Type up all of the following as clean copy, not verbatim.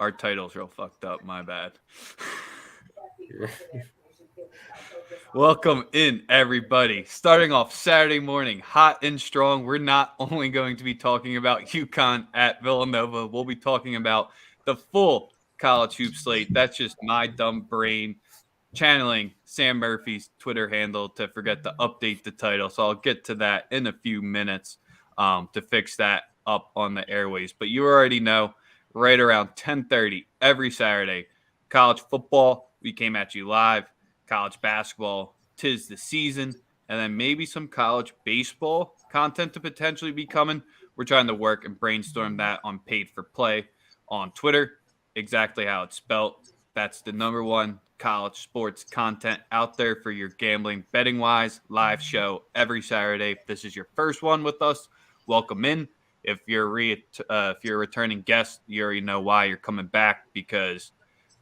Our title's real fucked up. My bad. Welcome in, everybody. Starting off Saturday morning, hot and strong. We're not only going to be talking about UConn at Villanova, we'll be talking about the full college hoop slate. That's just my dumb brain channeling Sam Murphy's Twitter handle to forget to update the title. So I'll get to that in a few minutes to fix that up on the airways. But you already know, right around 10:30 every Saturday, college football, we came at you live. College basketball, 'tis the season, and then maybe some college baseball content to potentially be coming. We're trying to work and brainstorm that on Paid for Play on Twitter, exactly how it's spelled. That's the number one college sports content out there for your gambling, betting wise. Live show every Saturday. If this is your first one with us, welcome in. If you're a returning guest, you already know why you're coming back, because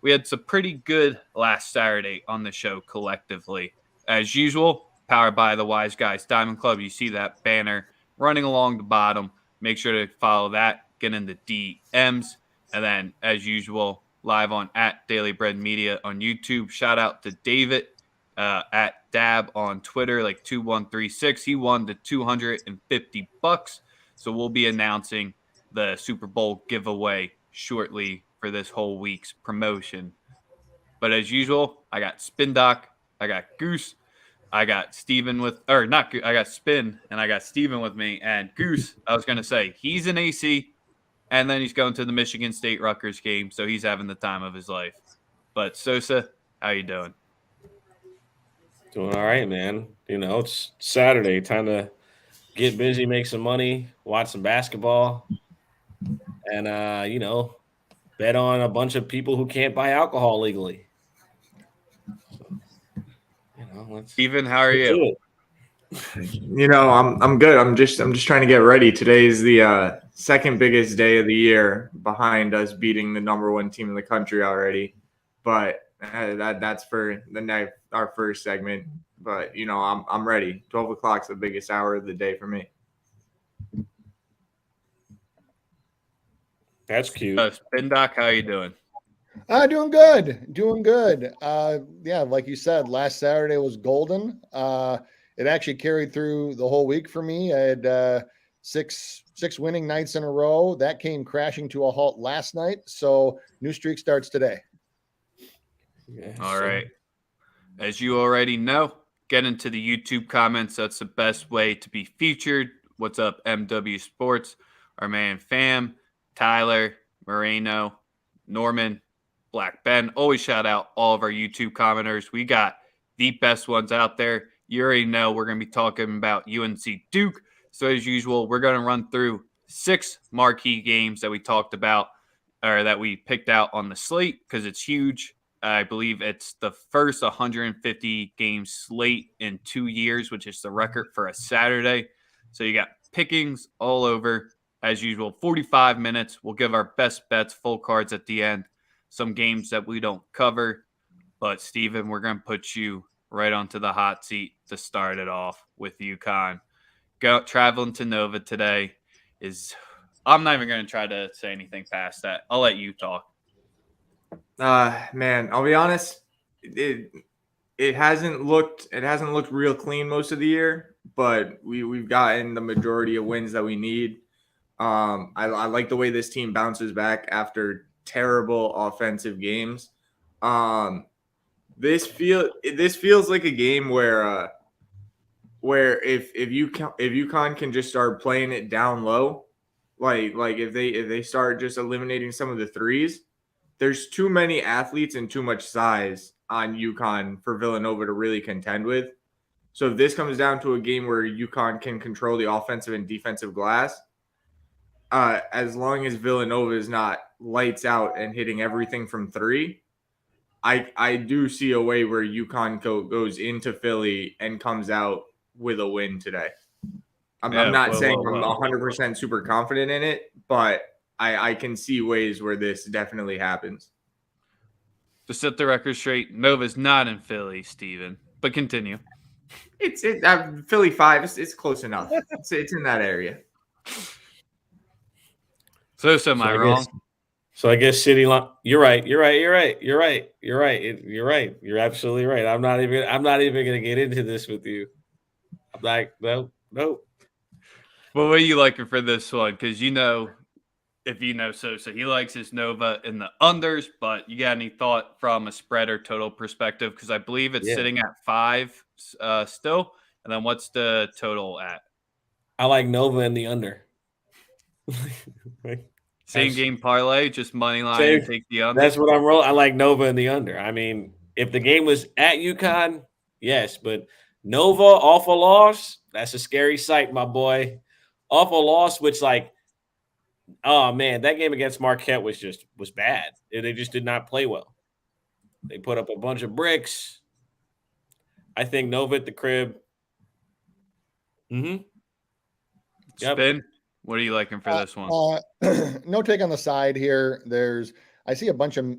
we had some pretty good last Saturday on the show collectively. As usual, powered by the Wise Guys Diamond Club. You see that banner running along the bottom. Make sure to follow that. Get in the DMs. And then, as usual, live on @Daily Bread Media on YouTube. Shout out to David at Dab on Twitter, like 2136. He won the $250. So we'll be announcing the Super Bowl giveaway shortly for this whole week's promotion. But as usual, I got Spin Doc, I got Goose, I got Steven with, or not, I got Spin, and I got Steven with me. And Goose, I was going to say, he's in AC, and then he's going to the Michigan State Rutgers game, so he's having the time of his life. But Sosa, how you doing? Doing all right, man. You know, it's Saturday, time to get busy, make some money, watch some basketball, and bet on a bunch of people who can't buy alcohol legally. So, Steven, how are you? I'm good. I'm just trying to get ready. Today is the second biggest day of the year, behind us beating the number one team in the country already. But that's for our first segment. But I'm ready. 12 o'clock's the biggest hour of the day for me. That's cute. Spin Doc, how you doing? Doing good. Yeah, like you said, last Saturday was golden. It actually carried through the whole week for me. I had six winning nights in a row. That came crashing to a halt last night. So new streak starts today. All right. As you already know, get into the YouTube comments. That's the best way to be featured. What's up, MW Sports? Our man Fam, Tyler, Moreno, Norman, Black Ben. Always shout out all of our YouTube commenters. We got the best ones out there. You already know we're going to be talking about UNC Duke. So as usual, we're going to run through 6 marquee games that we talked about, or that we picked out on the slate, because it's huge. I believe it's the first 150 game slate in 2 years, which is the record for a Saturday. So you got pickings all over. As usual, 45 minutes. We'll give our best bets, full cards at the end. Some games that we don't cover. But, Steven, we're going to put you right onto the hot seat to start it off with UConn. Traveling to Nova today I'm not even going to try to say anything past that. I'll let you talk. Man, I'll be honest. It hasn't looked real clean most of the year, but we've gotten the majority of wins that we need. I like the way this team bounces back after terrible offensive games. This feels like a game where if UConn can just start playing it down low, like if they start just eliminating some of the threes, there's too many athletes and too much size on UConn for Villanova to really contend with. So if this comes down to a game where UConn can control the offensive and defensive glass, as long as Villanova is not lights out and hitting everything from three, I do see a way where UConn goes into Philly and comes out with a win today. I'm not saying I'm 100% super confident in it, but I can see ways where this definitely happens. To set the record straight, Nova's not in Philly, Steven. But continue. It's Philly 5. It's close enough. It's in that area. So am I wrong? So I guess you're right. You're absolutely right. I'm not even gonna get into this with you. I'm like, nope. Well, what are you liking for this one? Because if you know Sosa, he likes his Nova in the unders, but you got any thought from a spread or total perspective? Because I believe it's Yeah. sitting at 5 still. And then what's the total at? I like Nova in the under. Same game parlay, just money line Same. and take the under. That's what I'm rolling. I like Nova in the under. I mean, if the game was at UConn, yes, but Nova off a loss, that's a scary sight, my boy. Off a loss, which oh man, that game against Marquette was bad. They just did not play well. They put up a bunch of bricks. I think Nova at the crib. Mm-hmm. Yep. Spin. What are you liking for this one? No take on the side here. I see a bunch of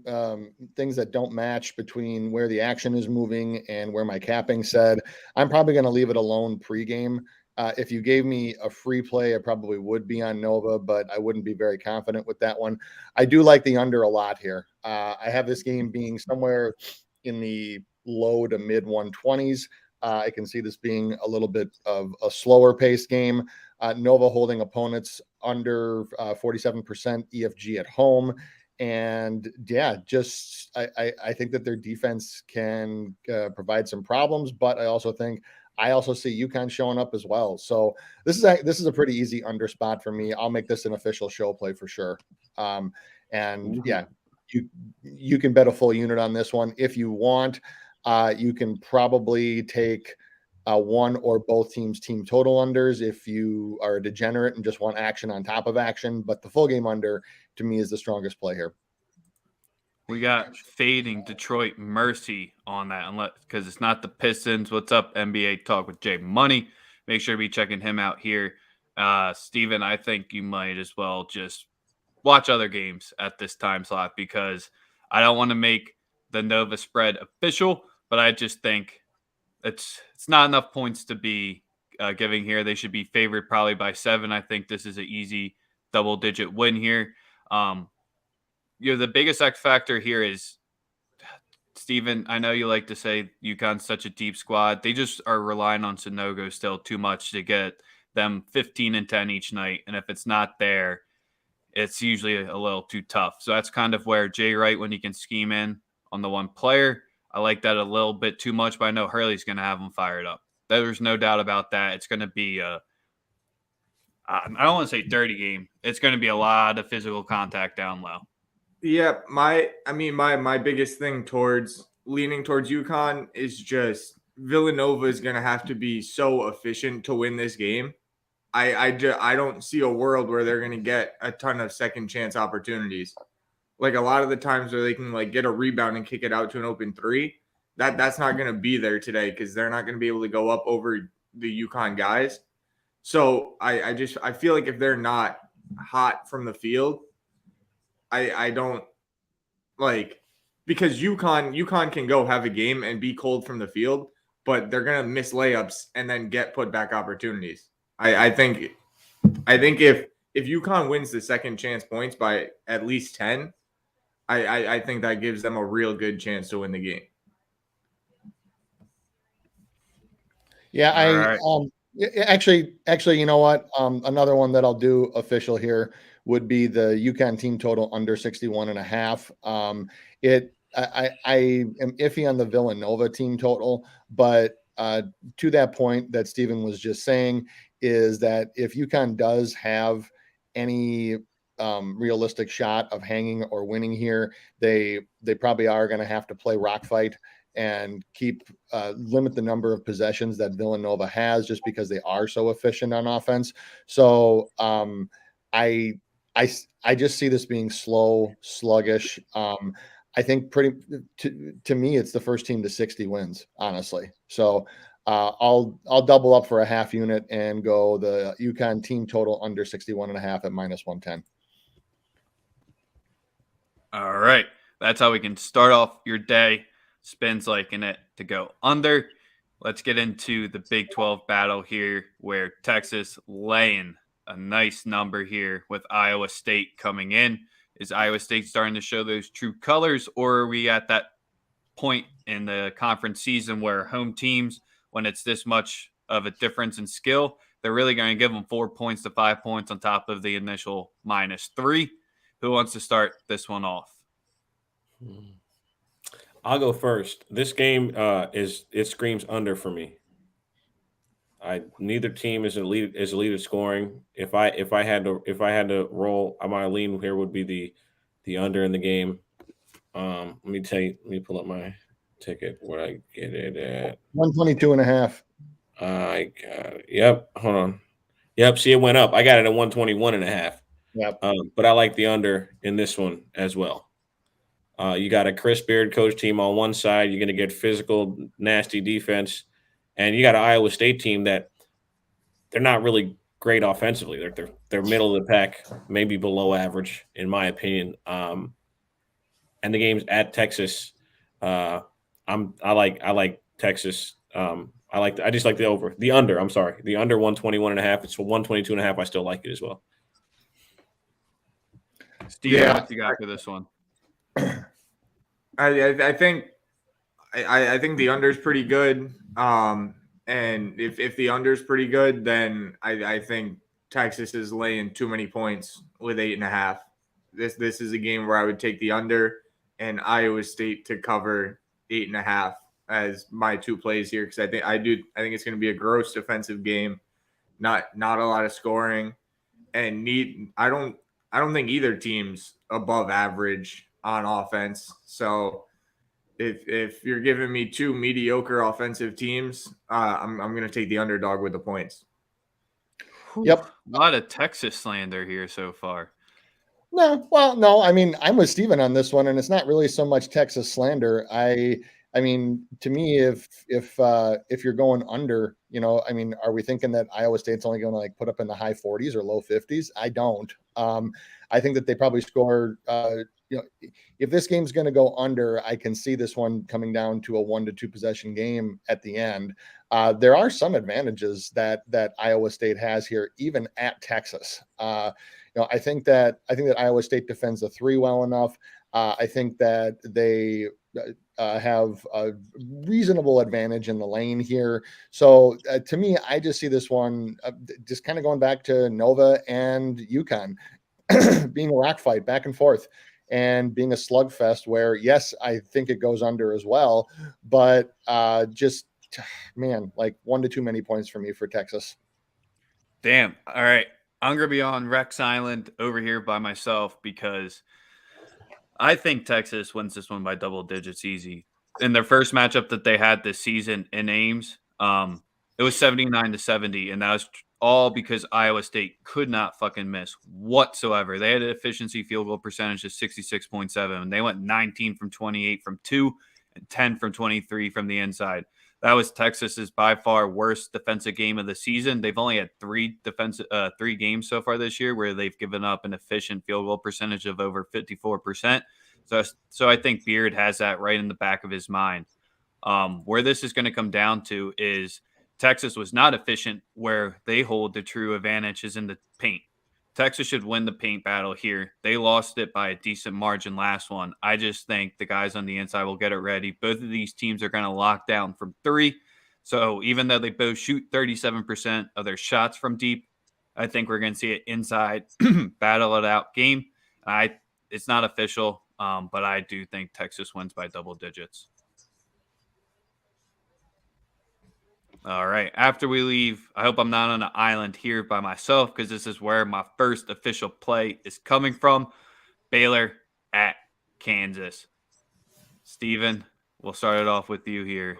things that don't match between where the action is moving and where my capping said. I'm probably going to leave it alone pregame. If you gave me a free play, I probably would be on Nova, but I wouldn't be very confident with that one. I do like the under a lot here. I have this game being somewhere in the low to mid 120s. I can see this being a little bit of a slower paced game. Nova holding opponents under 47% EFG at home. And yeah, I think that their defense can provide some problems, but I also see UConn showing up as well. So this is a pretty easy under spot for me. I'll make this an official show play for sure. Yeah, you can bet a full unit on this one if you want. You can probably take one or both teams' team total unders if you are a degenerate and just want action on top of action. But the full game under, to me, is the strongest play here. We got fading Detroit Mercy on that, unless because it's not the Pistons. What's up, NBA Talk with Jay Money? Make sure to be checking him out here. Steven, I think you might as well just watch other games at this time slot because I don't want to make the Nova spread official, but I just think it's not enough points to be giving here. They should be favored probably by 7. I think this is an easy double-digit win here. The biggest X factor here is, Steven, I know you like to say UConn's such a deep squad. They just are relying on Sonogo still too much to get them 15 and 10 each night. And if it's not there, it's usually a little too tough. So that's kind of where Jay Wright, when he can scheme in on the one player, I like that a little bit too much, but I know Hurley's going to have them fired up. There's no doubt about that. It's going to be I don't want to say dirty game. It's going to be a lot of physical contact down low. Yeah, my biggest thing leaning towards UConn is just Villanova is going to have to be so efficient to win this game. I don't see a world where they're going to get a ton of second chance opportunities. Like a lot of the times where they can get a rebound and kick it out to an open three, that's not going to be there today because they're not going to be able to go up over the UConn guys. So I feel like if they're not hot from the field, I don't because UConn can go have a game and be cold from the field, but they're gonna miss layups and then get put back opportunities. I think if UConn wins the second chance points by at least 10, I think that gives them a real good chance to win the game. Yeah, actually, you know what? Another one that I'll do official here would be the UConn team total under 61.5. I am iffy on the Villanova team total, but to that point that Stephen was just saying is that if UConn does have any realistic shot of hanging or winning here, they probably are going to have to play rock fight and limit the number of possessions that Villanova has just because they are so efficient on offense. So I just see this being slow, sluggish. I think to me, it's the first team to 60 wins, honestly. So I'll double up for a half unit and go the UConn team total under 61.5 at -110. All right. That's how we can start off your day. Spins liking it to go under. Let's get into the Big 12 battle here where Texas laying a nice number here with Iowa State coming in. Is Iowa State starting to show those true colors, or are we at that point in the conference season where home teams, when it's this much of a difference in skill, they're really going to give them 4 points to 5 points on top of the initial -3? Who wants to start this one off? I'll go first. This game it screams under for me. Neither team is a leader scoring. If I had to roll, my lean here would be the under in the game. Let me pull up my ticket where I get it at. 122.5. I got it. Yep. Hold on. Yep. See, it went up. I got it at 121.5. Yep. But I like the under in this one as well. You got a Chris Beard coach team on one side. You're going to get physical, nasty defense. And you got an Iowa State team that they're not really great offensively. They're middle of the pack, maybe below average, in my opinion. And the game's at Texas. I like Texas. I just like the over. The under, I'm sorry. The under 121.5. It's 122.5. I still like it as well. Steve, what you got for this one? I think the under is pretty good. And if the under is pretty good, then I think Texas is laying too many points with 8.5. This is a game where I would take the under and Iowa State to cover 8.5 as my two plays here, because I think it's going to be a gross defensive game, not a lot of scoring, and I don't think either team's above average on offense. So if you're giving me two mediocre offensive teams, I'm going to take the underdog with the points. Yep. A lot of Texas slander here so far. No. I mean, I'm with Steven on this one, and it's not really so much Texas slander. I mean, to me, if you're going under, I mean, are we thinking that Iowa State's only going to like put up in the high 40s or low 50s? I don't. I think that they probably score. If this game's going to go under, I can see this one coming down to a 1 to 2 possession game at the end. There are some advantages that Iowa State has here, even at Texas. I think that Iowa State defends the 3 well enough. I think that they have a reasonable advantage in the lane here. So to me, I just see this one just kind of going back to Nova and UConn being a rock fight back and forth and being a slugfest where, yes, I think it goes under as well, but like 1 to 2 many points for me for Texas. Damn. All right. I'm going to be on Rex Island over here by myself because I think Texas wins this one by double digits easy. In their first matchup that they had this season in Ames, it was 79-70, and that was all because Iowa State could not fucking miss whatsoever. They had an efficiency field goal percentage of 66.7, and they went 19 from 28 from 2 and 10 from 23 from the inside. That was Texas's by far worst defensive game of the season. They've only had three games so far this year where they've given up an efficient field goal percentage of over 54%. So I think Beard has that right in the back of his mind. Where this is going to come down to is Texas was not efficient where they hold the true advantage is in the paint. Texas should win the paint battle here. They lost it by a decent margin last one. I just think the guys on the inside will get it ready. Both of these teams are going to lock down from 3. So even though they both shoot 37% of their shots from deep, I think we're going to see an inside battle it out game. It's not official, but I do think Texas wins by double digits. All right. After we leave, I hope I'm not on an island here by myself because this is where my first official play is coming from. Baylor at Kansas. Steven, we'll start it off with you here.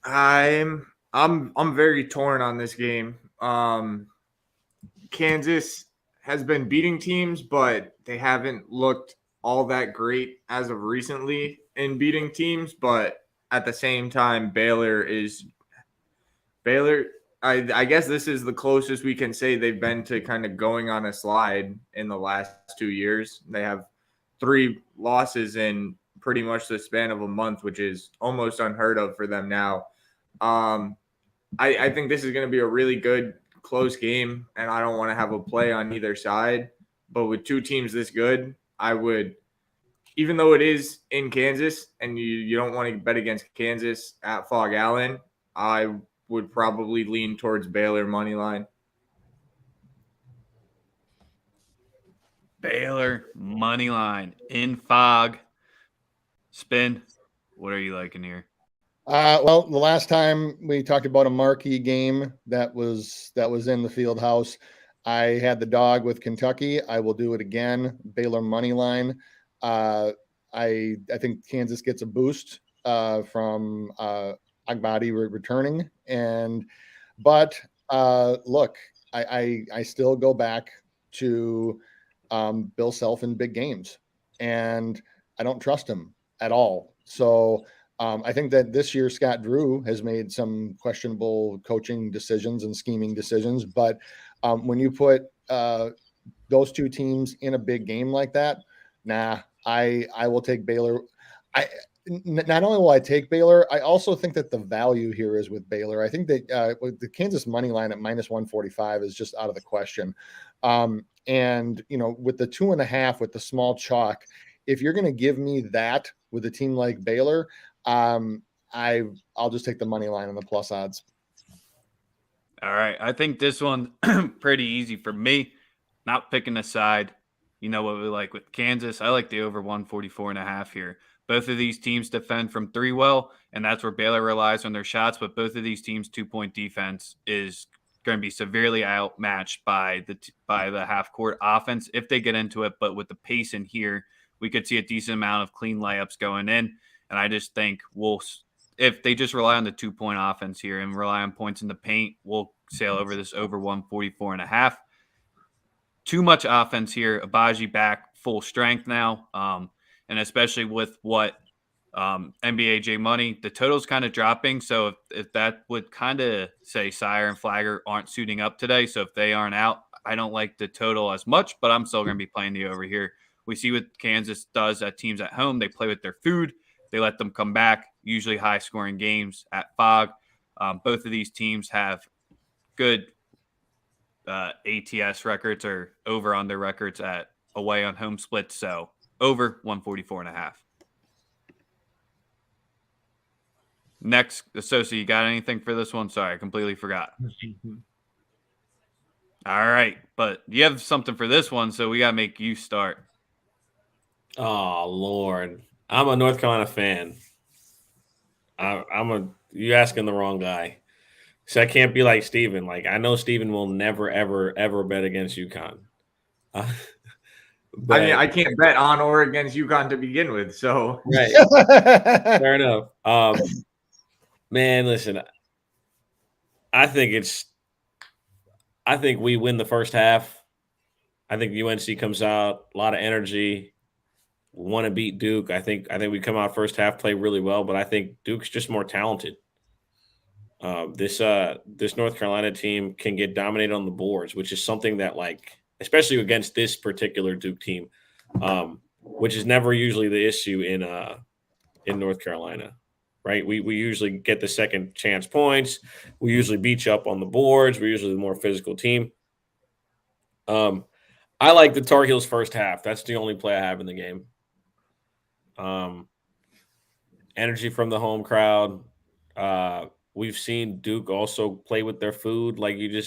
I'm very torn on this game. Kansas has been beating teams, but they haven't looked all that great as of recently in beating teams. But at the same time, Baylor, I guess this is the closest we can say they've been to kind of going on a slide in the last 2 years. They have 3 losses in pretty much the span of a month, which is almost unheard of for them now. I think this is going to be a really good, close game, and I don't want to have a play on either side. But with 2 teams this good, I would, even though it is in Kansas and you don't want to bet against Kansas at Fog Allen, I would probably lean towards Baylor money line. Baylor money line in Fog. Spin. What are you liking here? Well, the last time we talked about a marquee game that was in the field house, I had the dog with Kentucky. I will do it again. Baylor money line. I think Kansas gets a boost from Agbadi returning, but look, I still go back to Bill Self in big games, and I don't trust him at all. So. I think that this year Scott Drew has made some questionable coaching decisions and scheming decisions, but when you put those two teams in a big game like that, I will take Baylor. Not only will I take Baylor, I also think that the value here is with Baylor. I think that with the Kansas money line at -145 is just out of the question. And with the 2.5 with the small chalk, if you're going to give me that with a team like Baylor, I'll just take the money line on the plus odds. All right. I think this one's pretty easy for me. Not picking a side. You know what we like with Kansas. I like the over 144.5 here. Both of these teams defend from three well, and that's where Baylor relies on their shots. But both of these teams' 2-point defense is going to be severely outmatched by the half-court offense if they get into it. But with the pace in here, we could see a decent amount of clean layups going in. And I just think if they just rely on the 2-point offense here and rely on points in the paint, we'll sail over this over 144.5. Too much offense here. Abaji back full strength now. And especially with what NBA J Money, the total's kind of dropping. So if that would kind of say Sire and Flagger aren't suiting up today. So if they aren't out, I don't like the total as much, but I'm still going to be playing the over here. We see what Kansas does at teams at home. They play with their food. They let them come back, usually high-scoring games at Fog. Both of these teams have good ATS records or over-under records at away on home splits, so over 144.5. Next, Associate, you got anything for this one? Sorry, I completely forgot. All right, but you have something for this one, so we got to make you start. Oh, Lord. I'm a North Carolina fan. You asking the wrong guy. So I can't be like Steven. Like, I know Steven will never, ever, ever bet against UConn. I mean, I can't bet on or against UConn to begin with. So right. Fair enough. Man, listen, I think we win the first half. I think UNC comes out, a lot of energy. Want to beat Duke. I think we come out first half, play really well, but I think Duke's just more talented. This North Carolina team can get dominated on the boards, which is something that, like, especially against this particular Duke team, which is never usually the issue in North Carolina, right? We usually get the second chance points. We usually beat you up on the boards. We're usually the more physical team. I like the Tar Heels first half. That's the only play I have in the game. Energy from the home crowd. We've seen Duke also play with their food, like you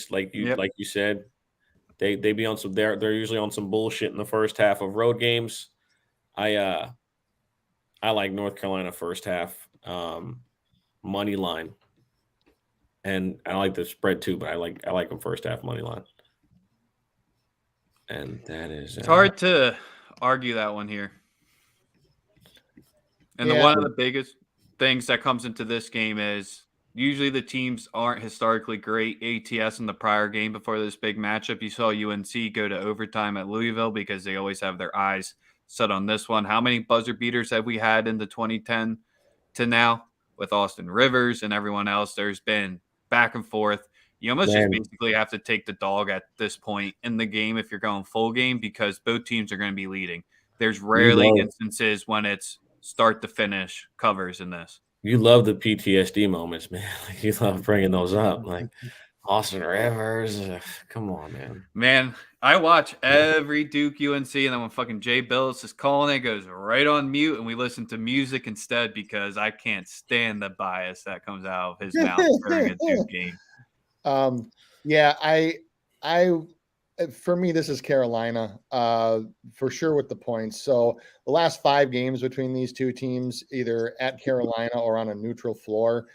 said. They be on some they're usually on some bullshit in the first half of road games. I like North Carolina first half money line, and I like the spread too, but I like them first half money line. And that is it's hard to argue that one here. And one of the biggest things that comes into this game is usually the teams aren't historically great ATS in the prior game before this big matchup. You saw UNC go to overtime at Louisville because they always have their eyes set on this one. How many buzzer beaters have we had in the 2010 to now with Austin Rivers and everyone else? There's been back and forth. You almost just basically have to take the dog at this point in the game if you're going full game because both teams are going to be leading. There's rarely instances when it's start to finish covers in this. You love the PTSD moments, man. Like, you love bringing those up. Like, Austin Rivers. Come on, man. Man, I watch every Duke UNC, and then when fucking Jay Billis is calling, it goes right on mute, and we listen to music instead because I can't stand the bias that comes out of his mouth during a Duke game. Yeah, for me, this is Carolina, for sure with the points. So the last 5 games between these two teams, either at Carolina or on a neutral floor,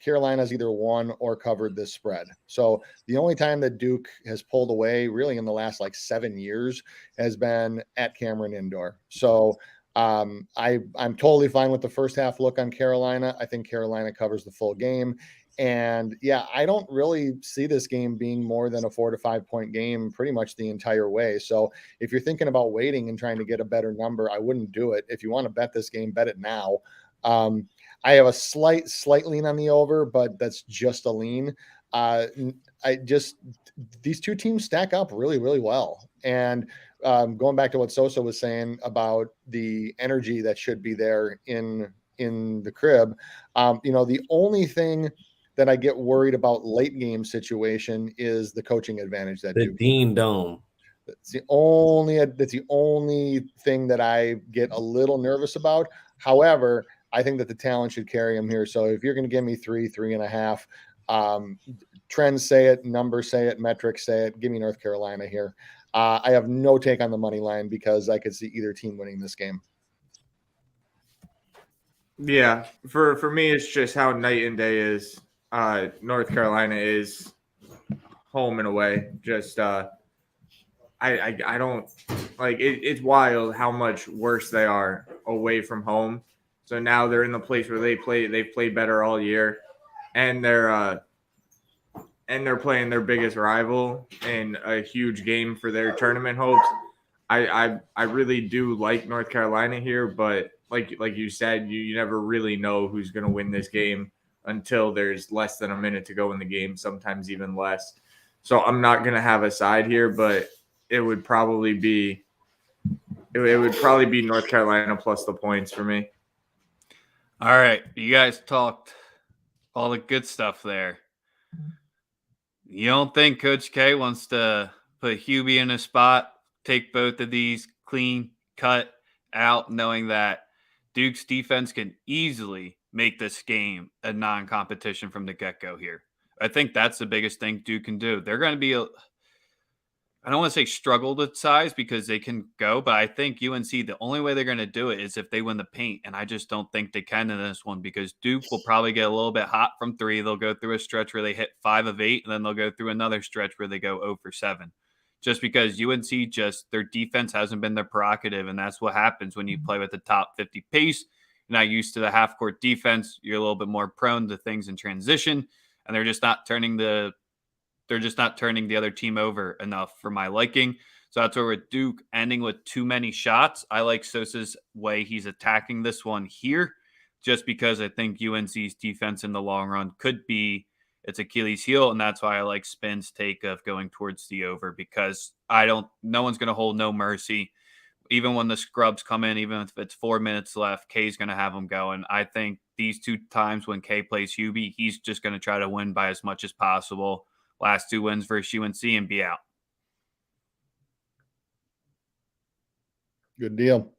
Carolina's either won or covered this spread. So the only time that Duke has pulled away really in the last like 7 years has been at Cameron Indoor. So I'm totally fine with the first half look on Carolina. I think Carolina covers the full game. And yeah, I don't really see this game being more than a 4 to 5 point game pretty much the entire way. So if you're thinking about waiting and trying to get a better number, I wouldn't do it. If you want to bet this game, bet it now. I have a slight lean on the over, but that's just a lean. These two teams stack up really, really well. And going back to what Sosa was saying about the energy that should be there in the crib, the only thing that I get worried about late game situation is the coaching advantage that the Dean Dome. That's the only thing that I get a little nervous about. However, I think that the talent should carry him here. So if you're going to give me 3.5, trends say it, numbers say it, metrics say it, give me North Carolina here. I have no take on the money line because I could see either team winning this game. Yeah, for me, it's just how night and day is. North Carolina is home and away. Just I don't like it. It's wild how much worse they are away from home. So now they're in the place where they've played better all year, and they're playing their biggest rival in a huge game for their tournament hopes. I really do like North Carolina here, but like you said, you never really know who's going to win this game until there's less than a minute to go in the game, sometimes even less. So I'm not going to have a side here, but it would probably be North Carolina plus the points for me. All right, you guys talked all the good stuff there. You don't think Coach K wants to put Hubie in a spot, take both of these clean cut out, knowing that Duke's defense can easily make this game a non-competition from the get-go here? I think that's the biggest thing Duke can do. They're going to be I don't want to say struggle with size because they can go, but I think UNC, the only way they're going to do it is if they win the paint, and I just don't think they can in this one because Duke will probably get a little bit hot from 3. They'll go through a stretch where they hit 5 of 8, and then they'll go through another stretch where they go 0 for 7. Just because UNC their defense hasn't been their prerogative, and that's what happens when you play with the top 50 pace. You're not used to the half-court defense. You're a little bit more prone to things in transition, and they're just not turning the other team over enough for my liking. So that's where with Duke ending with too many shots, I like Sosa's way he's attacking this one here, just because I think UNC's defense in the long run could be its Achilles heel, and that's why I like Spin's take of going towards the over because no one's going to hold no mercy. Even when the scrubs come in, even if it's 4 minutes left, K's going to have them going. I think these 2 times when K plays Hubie, he's just going to try to win by as much as possible. Last 2 wins versus UNC and be out. Good deal.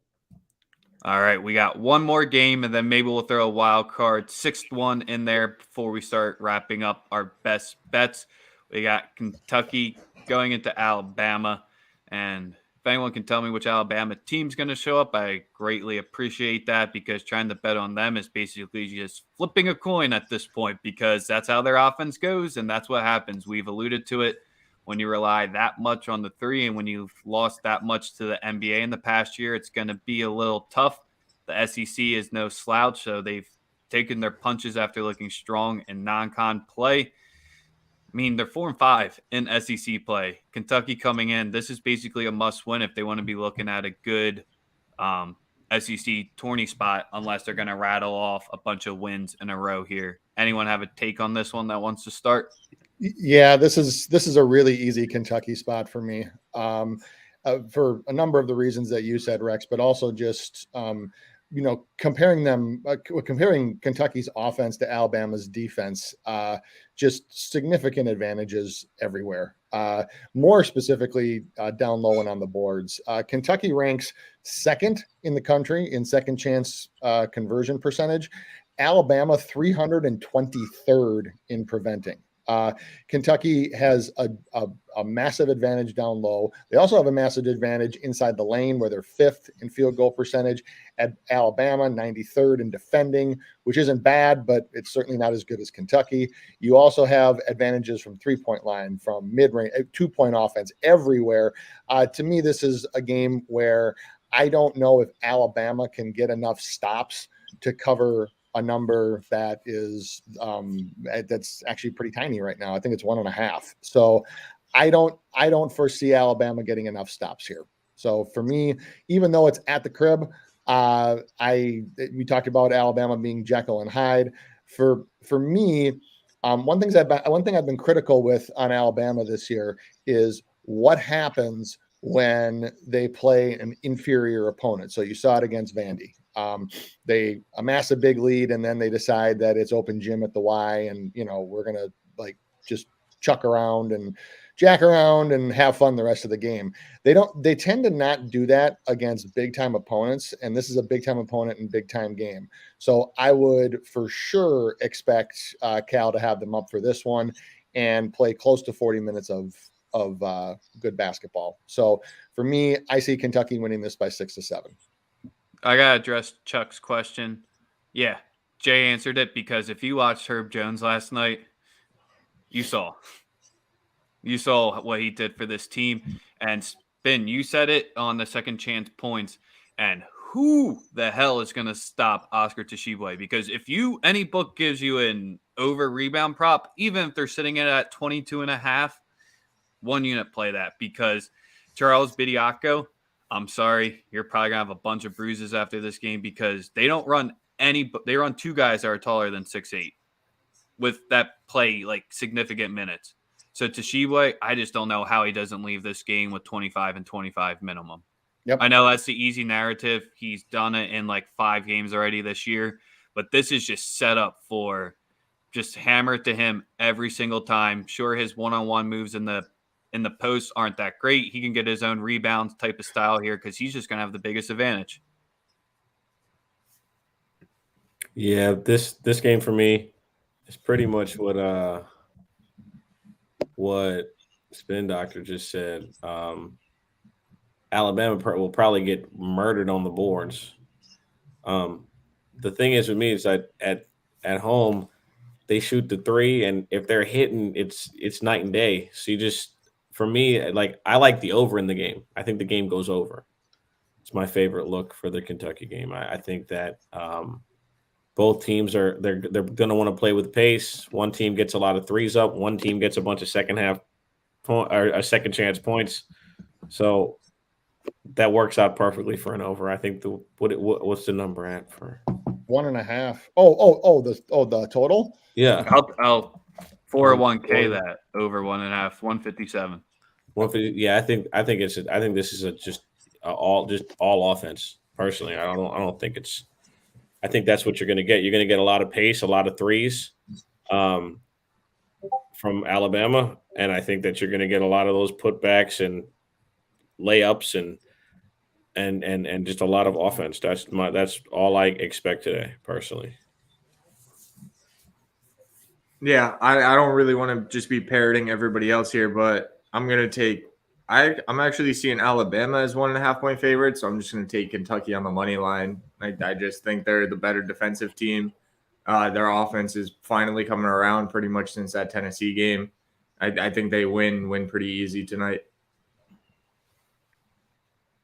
All right, we got one more game, and then maybe we'll throw a wild card 6th one in there before we start wrapping up our best bets. We got Kentucky going into Alabama, and if anyone can tell me which Alabama team's going to show up, I greatly appreciate that because trying to bet on them is basically just flipping a coin at this point because that's how their offense goes, and that's what happens. We've alluded to it. When you rely that much on the 3 and when you've lost that much to the NBA in the past year, it's going to be a little tough. The SEC is no slouch, so they've taken their punches after looking strong in non-con play. I mean, they're 4-5 in SEC play. Kentucky coming in, this is basically a must-win if they want to be looking at a good SEC tourney spot, unless they're going to rattle off a bunch of wins in a row here. Anyone have a take on this one that wants to start? Yeah, this is a really easy Kentucky spot for me for a number of the reasons that you said, Rex, but also just comparing Kentucky's offense to Alabama's defense, just significant advantages everywhere. More specifically, down low and on the boards. Kentucky ranks second in the country in second chance conversion percentage. Alabama 323rd in preventing. Kentucky has a massive advantage down low. They also have a massive advantage inside the lane, where they're fifth in field goal percentage. At Alabama, 93rd in defending, which isn't bad, but it's certainly not as good as Kentucky. You also have advantages from three-point line, from mid-range, two-point offense, everywhere. To me, this is a game where I don't know if Alabama can get enough stops to cover a number that is that's actually pretty tiny right now. I think it's 1.5. So I don't foresee Alabama getting enough stops here. So for me, even though it's at the crib, we talked about Alabama being Jekyll and Hyde. For me, one thing I've been critical with on Alabama this year is what happens when they play an inferior opponent. So you saw it against Vandy. They amass a big lead, and then they decide that it's open gym at the Y, and we're gonna just chuck around and jack around and have fun the rest of the game. They tend to not do that against big time opponents, and this is a big time opponent and big time game. So I would for sure expect Cal to have them up for this one and play close to 40 minutes of good basketball. So for me, I see Kentucky winning this by 6 to 7. I got to address Chuck's question. Yeah, Jay answered it, because if you watched Herb Jones last night, you saw what he did for this team. And Ben, you said it on the second chance points. And who the hell is going to stop Oscar Tshiebwe? Because if any book gives you an over rebound prop, even if they're sitting at 22.5, 1 unit play that, because Charles Bediako, I'm sorry, you're probably going to have a bunch of bruises after this game, because they run two guys that are taller than 6'8" with that play significant minutes. So Tshiebwe, I just don't know how he doesn't leave this game with 25 and 25 minimum. Yep. I know that's the easy narrative. He's done it in 5 games already this year, but this is just set up for just hammer it to him every single time. Sure, his one-on-one moves in the post aren't that great. He can get his own rebounds type of style here, because he's just going to have the biggest advantage. Yeah, this game for me is pretty much what Spin Doctor just said. Alabama will probably get murdered on the boards. The thing is with me is that at home they shoot the three, and if they're hitting, it's night and day. So for me, I like the over in the game. I think the game goes over. It's my favorite look for the Kentucky game. I think that both teams they're going to want to play with pace. One team gets a lot of threes up. One team gets a bunch of second chance points. So that works out perfectly for an over. I think what's the number at for 1.5? The total? Yeah, I'll 401k that over 1.5, 157. 150. Yeah, I think this is just all offense. Personally, I don't think it's. I think that's what you're going to get. You're going to get a lot of pace, a lot of threes from Alabama, and I think that you're going to get a lot of those putbacks and layups and just a lot of offense. That's all I expect today, personally. Yeah, I don't really want to just be parroting everybody else here, but I'm going to take – I'm actually seeing Alabama as 1.5 point favorite, so I'm just going to take Kentucky on the money line. I just think they're the better defensive team. Their offense is finally coming around pretty much since that Tennessee game. I think they win pretty easy tonight.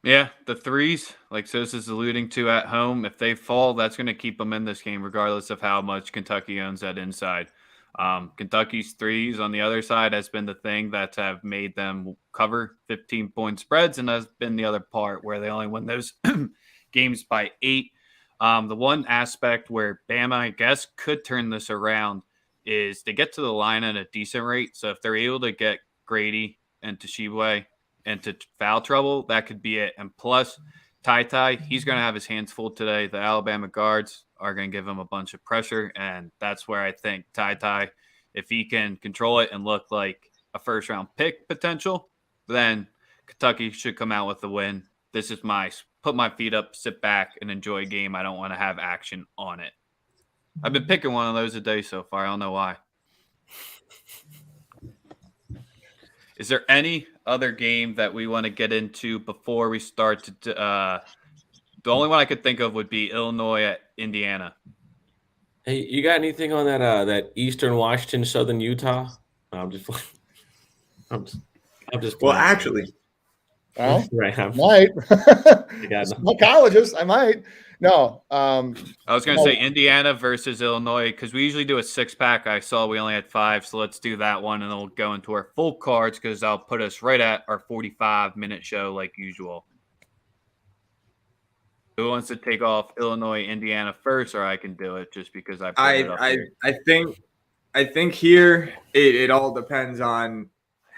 Yeah, the threes, like Sos is alluding to at home, if they fall, that's going to keep them in this game, regardless of how much Kentucky owns that inside. Kentucky's threes on the other side has been the thing that have made them cover 15-point spreads, and that's been the other part where they only win those games by 8. The one aspect where Bama, I guess, could turn this around is they get to the line at a decent rate. So if they're able to get Grady and Tshiebwe into foul trouble, that could be it. And plus, Ty, he's going to have his hands full today. The Alabama guards are going to give him a bunch of pressure, and that's where I think Ty, if he can control it and look like a first-round pick potential, then Kentucky should come out with the win. This is my put my feet up, sit back, and enjoy a game. I don't want to have action on it. I've been picking one of those a day so far. I don't know why. Is there any other game that we want to get into before we start to the only one I could think of would be Illinois at Indiana. Hey, you got anything on that Eastern Washington, Southern Utah? No, I'm just Well, actually, right. I might. My colleges, I might. No. I was going to say Indiana versus Illinois because we usually do a 6-pack. I saw we only had 5, so let's do that one, and then we'll go into our full cards because I'll put us right at our 45-minute show like usual. Who wants to take off Illinois, Indiana first, or I can do it just because I put it up here. I think here it all depends on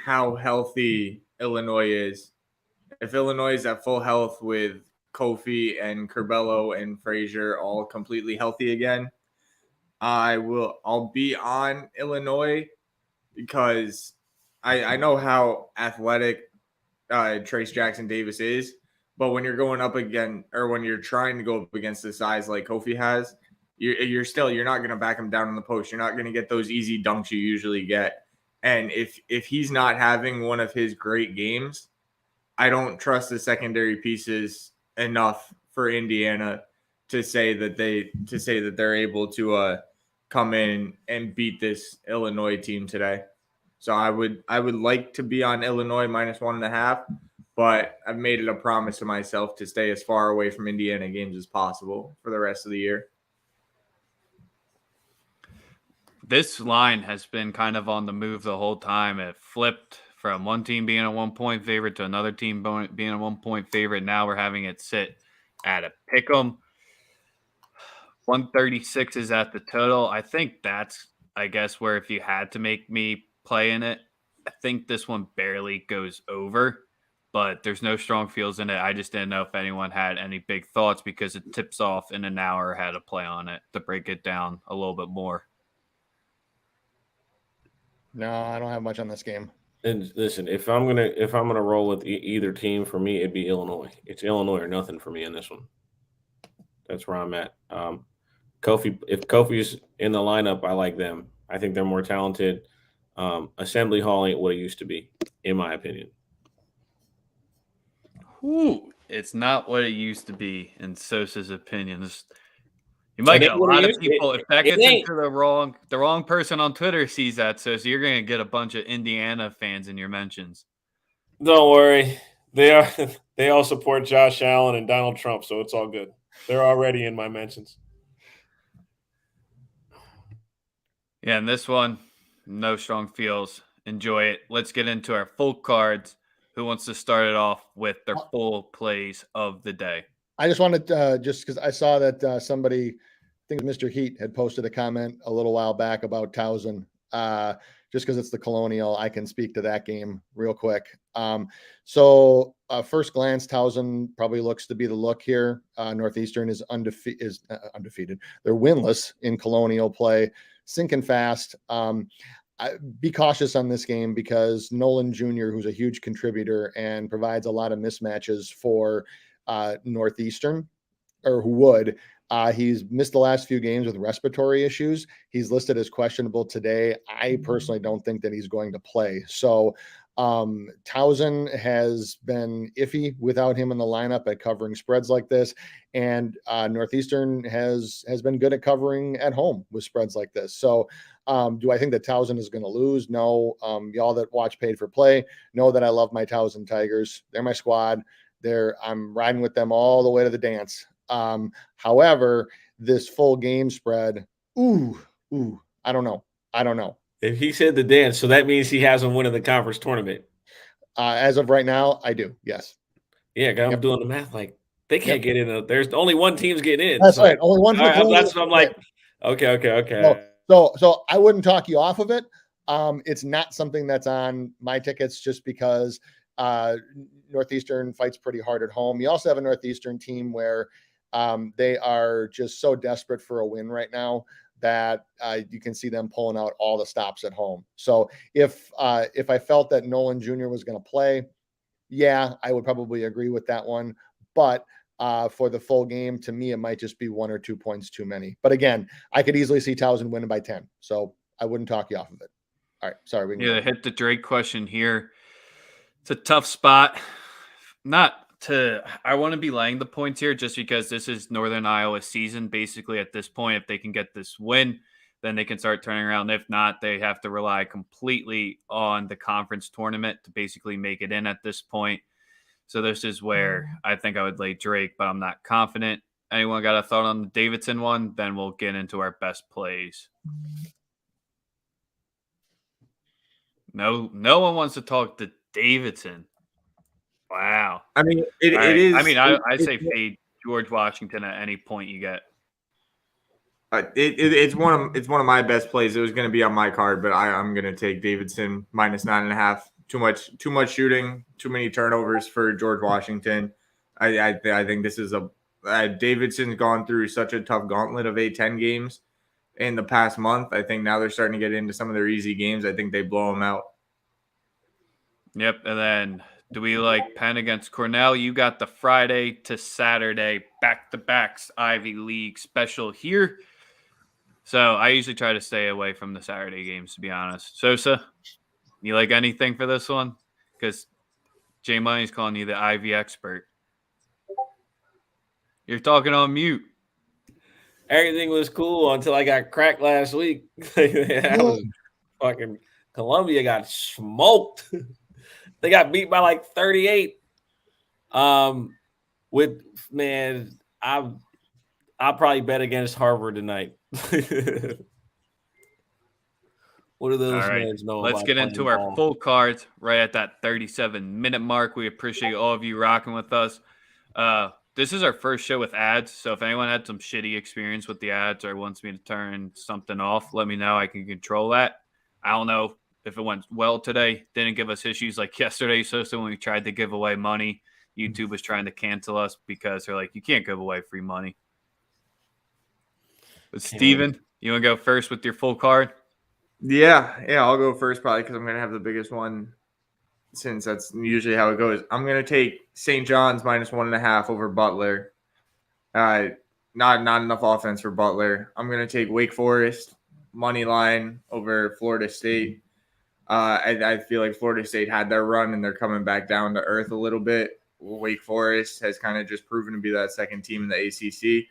how healthy Illinois is. If Illinois is at full health with Kofi and Curbelo and Frazier all completely healthy again, I'll be on Illinois because I know how athletic Trace Jackson Davis is. But when you're going up again, or when you're trying to go up against the size like Kofi has, you're not going to back him down in the post. You're not going to get those easy dunks you usually get. And if he's not having one of his great games, I don't trust the secondary pieces enough for Indiana to say that they're able to come in and beat this Illinois team today. So I would like to be on Illinois -1.5. But I've made it a promise to myself to stay as far away from Indiana games as possible for the rest of the year. This line has been kind of on the move the whole time. It flipped from one team being a 1-point favorite to another team being a 1-point favorite. Now we're having it sit at a pick 'em. 136 is at the total. I think that's, I guess, where if you had to make me play in it, I think this one barely goes over. But there's no strong feels in it. I just didn't know if anyone had any big thoughts because it tips off in an hour. Had to play on it to break it down a little bit more. No, I don't have much on this game. And listen, if I'm gonna roll with either team, for me it'd be Illinois. It's Illinois or nothing for me in this one. That's where I'm at. If Kofi's in the lineup, I like them. I think they're more talented. Assembly Hall ain't what it used to be, in my opinion. Ooh, it's not what it used to be in Sosa's opinions. You might get a lot of people if that gets into the wrong person on Twitter sees that, Sosa, you're gonna get a bunch of Indiana fans in your mentions. Don't worry. They all support Josh Allen and Donald Trump, so it's all good. They're already in my mentions. Yeah, and this one, no strong feels. Enjoy it. Let's get into our full cards. Who wants to start it off with their full plays of the day? I just wanted just because I saw that somebody, I think Mr. Heat, had posted a comment a little while back about Towson. Just because it's the Colonial, I can speak to that game real quick. So first glance, Towson probably looks to be the look here. Northeastern is undefeated. They're winless in Colonial play, sinking fast. Be cautious on this game because Nolan Jr., who's a huge contributor and provides a lot of mismatches for Northeastern, or who would. He's missed the last few games with respiratory issues. He's listed as questionable today. I personally don't think that he's going to play. So Towson has been iffy without him in the lineup at covering spreads like this. And Northeastern has been good at covering at home with spreads like this. So do I think that Towson is going to lose? No. Y'all that watch Paid for Play know that I love my Towson Tigers. They're my squad. I'm riding with them all the way to the dance. However, this full game spread, I don't know. If he said the dance, so that means he hasn't won in the conference tournament. As of right now, I do. Yes. Yeah, I'm doing the math. Like they can't get in. There's only one team's getting in. That's right. Only one. That's what I'm like. Okay. So I wouldn't talk you off of it. It's not something that's on my tickets just because Northeastern fights pretty hard at home. You also have a Northeastern team where they are just so desperate for a win right now that you can see them pulling out all the stops at home. So if I felt that Nolan Jr. was going to play, yeah, I would probably agree with that one. But for the full game, to me, it might just be 1 or 2 points too many. But again, I could easily see Towson winning by 10. So I wouldn't talk you off of it. All right. Sorry. We can Yeah, hit the Drake question here. It's a tough spot. I want to be laying the points here just because this is Northern Iowa season. Basically, at this point, if they can get this win, then they can start turning around. If not, they have to rely completely on the conference tournament to basically make it in at this point. So this is where I think I would lay Drake, but I'm not confident. Anyone got a thought on the Davidson one? Then we'll get into our best plays. No one wants to talk to Davidson. Wow. I mean, it All right. is. I mean, I say fade George Washington at any point you get. It's one of my best plays. It was going to be on my card, but I'm going to take Davidson minus 9.5. Too much shooting, too many turnovers for George Washington. I think this is Davidson's gone through such a tough gauntlet of A-10 games in the past month. I think now they're starting to get into some of their easy games. I think they blow them out. Yep, and then do we like Penn against Cornell? You got the Friday to Saturday back-to-backs Ivy League special here. So I usually try to stay away from the Saturday games, to be honest. Sosa, you like anything for this one? Because Jay Money's calling you the Ivy expert. You're talking on mute. Everything was cool until I got cracked last week. That was fucking Columbia got smoked. They got beat by like 38. I'll probably bet against Harvard tonight. What do those fans know? Let's get into our full cards right at that 37-minute mark. We appreciate all of you rocking with us. This is our first show with ads, so if anyone had some shitty experience with the ads or wants me to turn something off, let me know. I can control that. I don't know if it went well today. Didn't give us issues like yesterday. So when we tried to give away money, YouTube was trying to cancel us because they're like, you can't give away free money. But Steven, you want to go first with your full card? Yeah, I'll go first probably because I'm going to have the biggest one since that's usually how it goes. I'm going to take St. John's minus 1.5 over Butler. Not enough offense for Butler. I'm going to take Wake Forest money line over Florida State. I feel like Florida State had their run and they're coming back down to earth a little bit. Wake Forest has kind of just proven to be that second team in the ACC.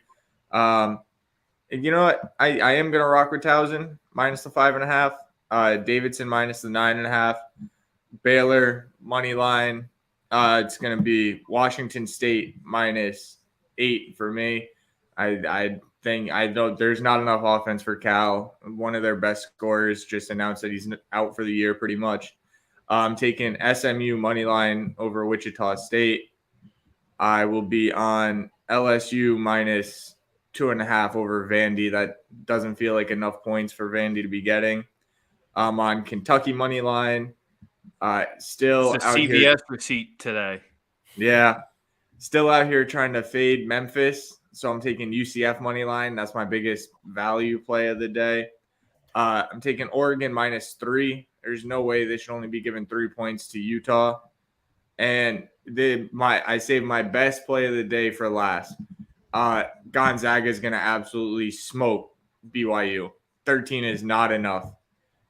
And you know what? I am going to rock with Towson minus the 5.5. Davidson minus the 9.5. Baylor money line. It's going to be Washington State minus 8 for me. I think there's not enough offense for Cal. One of their best scorers just announced that he's out for the year pretty much. I'm taking SMU money line over Wichita State. I will be on LSU minus 2.5 over Vandy. That doesn't feel like enough points for Vandy to be getting. I'm on Kentucky money line. Still it's a out CVS here. receipt today. Yeah. Still out here trying to fade Memphis. So I'm taking UCF money line. That's my biggest value play of the day. I'm taking Oregon minus 3. There's no way they should only be given 3 points to Utah. And I saved my best play of the day for last. Gonzaga is going to absolutely smoke BYU. 13 is not enough.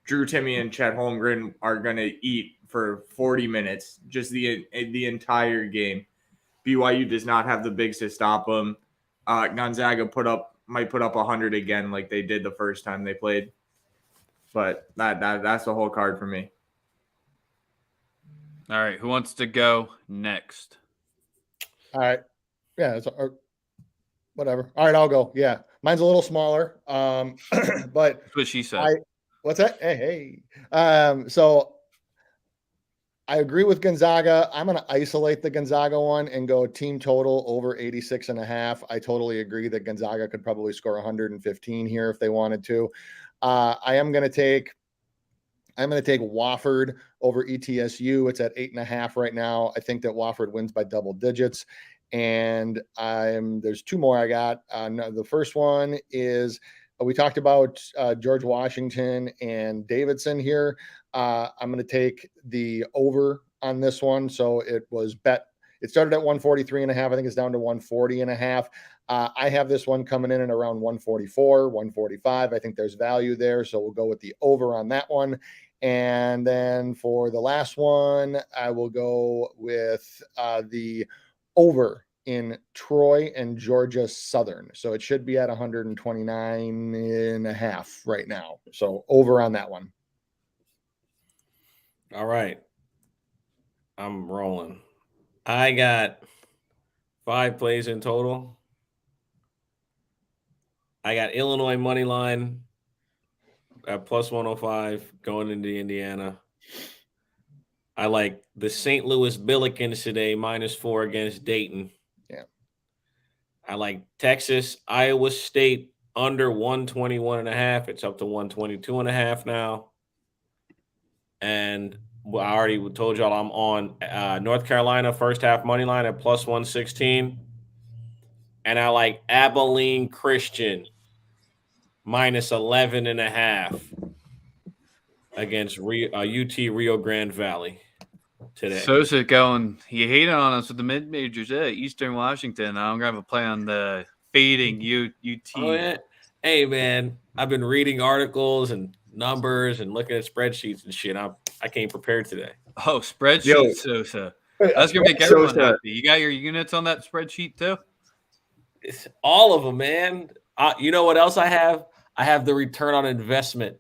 Drew Timme and Chet Holmgren are going to eat for 40 minutes, just the entire game. BYU does not have the bigs to stop them. Gonzaga might put up 100 again like they did the first time they played. But that's the whole card for me. All right, who wants to go next? All right. Yeah, whatever. All right, I'll go. Yeah. Mine's a little smaller. But That's what she said. What's that? Hey. So I agree with Gonzaga. I'm going to isolate the Gonzaga one and go team total over 86.5. I totally agree that Gonzaga could probably score 115 here if they wanted to. I'm going to take Wofford over ETSU. It's at 8.5 right now. I think that Wofford wins by double digits. And there's two more I got. The first one is we talked about George Washington and Davidson here. I'm going to take the over on this one. So it started at 143.5. I think it's down to 140.5. I have this one coming in at around 144, 145. I think there's value there. So we'll go with the over on that one. And then for the last one, I will go with the over in Troy and Georgia Southern. So it should be at 129.5 right now. So over on that one. All right. I'm rolling. I got 5 plays in total. I got Illinois money line at plus 105 going into Indiana. I like the St. Louis Billikens today, -4 against Dayton. Yeah. I like Texas, Iowa State under 121.5. It's up to 122.5 now. And I already told y'all I'm on North Carolina first half money line at plus 116. And I like Abilene Christian -11.5 against UT Rio Grande Valley today. Sosa going, he hated on us with the mid majors at Eastern Washington. I'm going to have a play on the fading UT. Oh, yeah. Hey, man, I've been reading articles and numbers and looking at spreadsheets and shit. I came prepared today. Oh, spreadsheet Yo. Sosa. That's going to make everyone Sosa. happy. You got your units on that spreadsheet too? It's all of them, man. You know what else I have? I have the return on investment,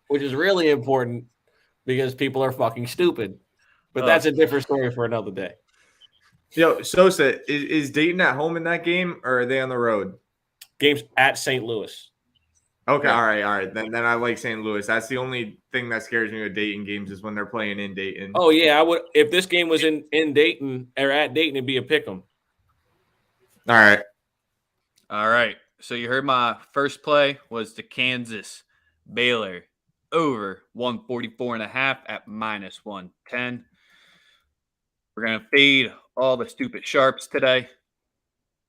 which is really important because people are fucking stupid. But that's a different story for another day. Yo, Sosa, is Dayton at home in that game, or are they on the road? Games at St. Louis. Okay, Yeah. all right. Then I like St. Louis. That's the only thing that scares me with Dayton games is when they're playing in Dayton. Oh, yeah, I would. If this game was in Dayton or at Dayton, it'd be a pick 'em. All right. So you heard my first play was the Kansas Baylor over 144.5 at -110. We're going to fade all the stupid sharps today.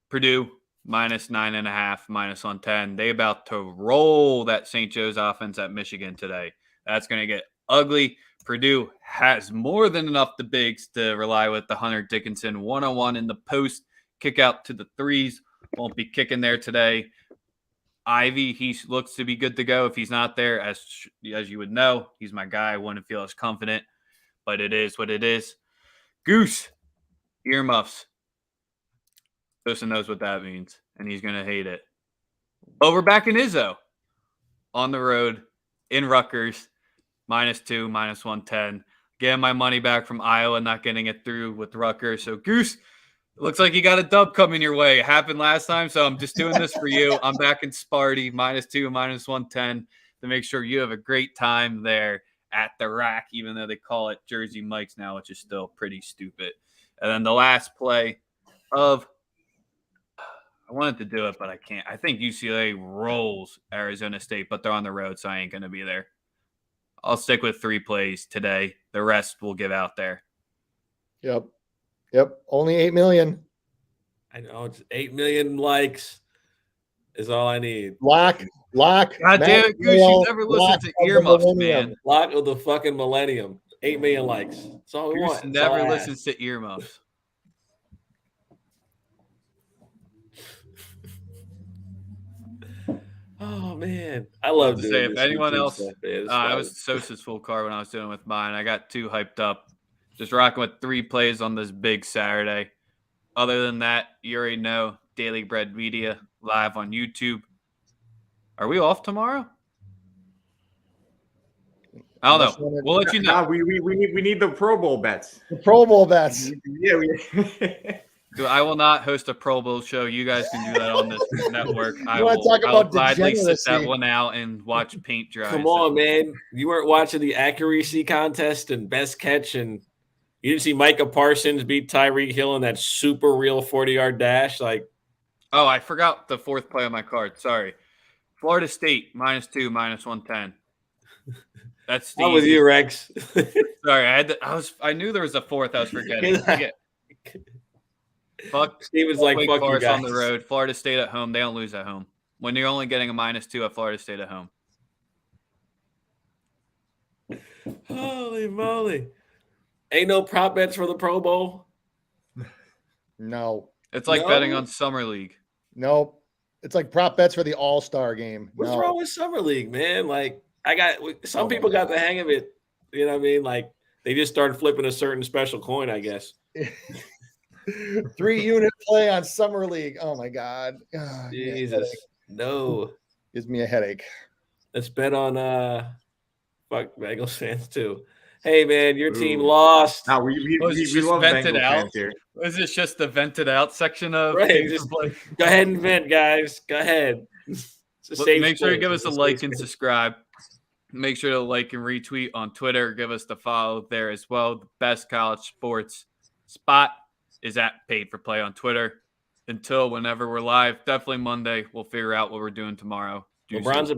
Purdue -9.5, -110. They about to roll that St. Joe's offense at Michigan today. That's going to get ugly. Purdue has more than enough the bigs to rely with the Hunter Dickinson one-on-one in the post. Kick out to the threes. Won't be kicking there today. Ivy, he looks to be good to go. If he's not there, as you would know, he's my guy. I wouldn't feel as confident, but it is what it is. Goose, earmuffs. Sosa knows what that means, and he's going to hate it. But we're back in Izzo on the road in Rutgers, -2, -110. Getting my money back from Iowa, not getting it through with Rutgers. So, Goose, it looks like you got a dub coming your way. It happened last time, so I'm just doing this for you. I'm back in Sparty, -2, -110, to make sure you have a great time there at the rack, even though they call it Jersey Mike's now, which is still pretty stupid. And then the last play of – I wanted to do it, but I can't. I think UCLA rolls Arizona State, but they're on the road, so I ain't going to be there. I'll stick with 3 plays today. The rest we'll give out there. Yep. Only 8 million. I know it's 8 million likes is all I need. Lock. God damn it, Goose, you never listen to earmuffs, man. Lock of the fucking millennium. 8 million likes. That's all we Goose want. That's all never I listens ask. to earmuffs. Oh man, I love to doing say, if this anyone YouTube else, stuff, man. It's I fun. was Sosa's full card when I was doing it with mine. I got too hyped up. Just rocking with 3 plays on this big Saturday. Other than that, you already know Daily Bread Media live on YouTube. Are we off tomorrow? I don't know. We'll let you know. Nah, we need the Pro Bowl bets. The Pro Bowl bets. Yeah. Dude, I will not host a Pro Bowl show. You guys can do that on this network. I wanna will, talk I will about gladly sit that degeneracy? one out and watch paint dry. Come on, man. You weren't watching the accuracy contest and best catch, and you didn't see Micah Parsons beat Tyreek Hill in that super real 40-yard dash. Like, Oh, I forgot the 4th play on my card. Sorry. Florida State, -2, -110. That's the I'm with easiest. you, Rex. Sorry, I knew there was a fourth. I was forgetting. Fuck Steven's like, Wake fuck you Forest guys. on the road. Florida State at home. They don't lose at home. When you're only getting a -2 at Florida State at home. Holy moly. Ain't no prop bets for the Pro Bowl? No. It's like No? betting on Summer League. Nope. It's like prop bets for the All-Star game. What's No. wrong with Summer League, man? Like, some Oh my people got God. the hang of it. You know what I mean? Like, they just started flipping a certain special coin, I guess. 3-unit play on Summer League. Oh my God. Ah, yeah, Jesus. No. gives me a headache. Let's bet on fuck Bengals fans too. Hey man, your team Ooh. lost. No, we Was it just love vented Bengals out? fans here. Is this just the vented out section of Right, things just to play? Go ahead and vent, guys. Go ahead. It's a safe Make sure you space. give us It's a safe like and space. subscribe. Make sure to like and retweet on Twitter. Give us the follow there as well. The best college sports spot is at Paid for Play on Twitter. Until whenever we're live, definitely Monday. We'll figure out what we're doing tomorrow. LeBron's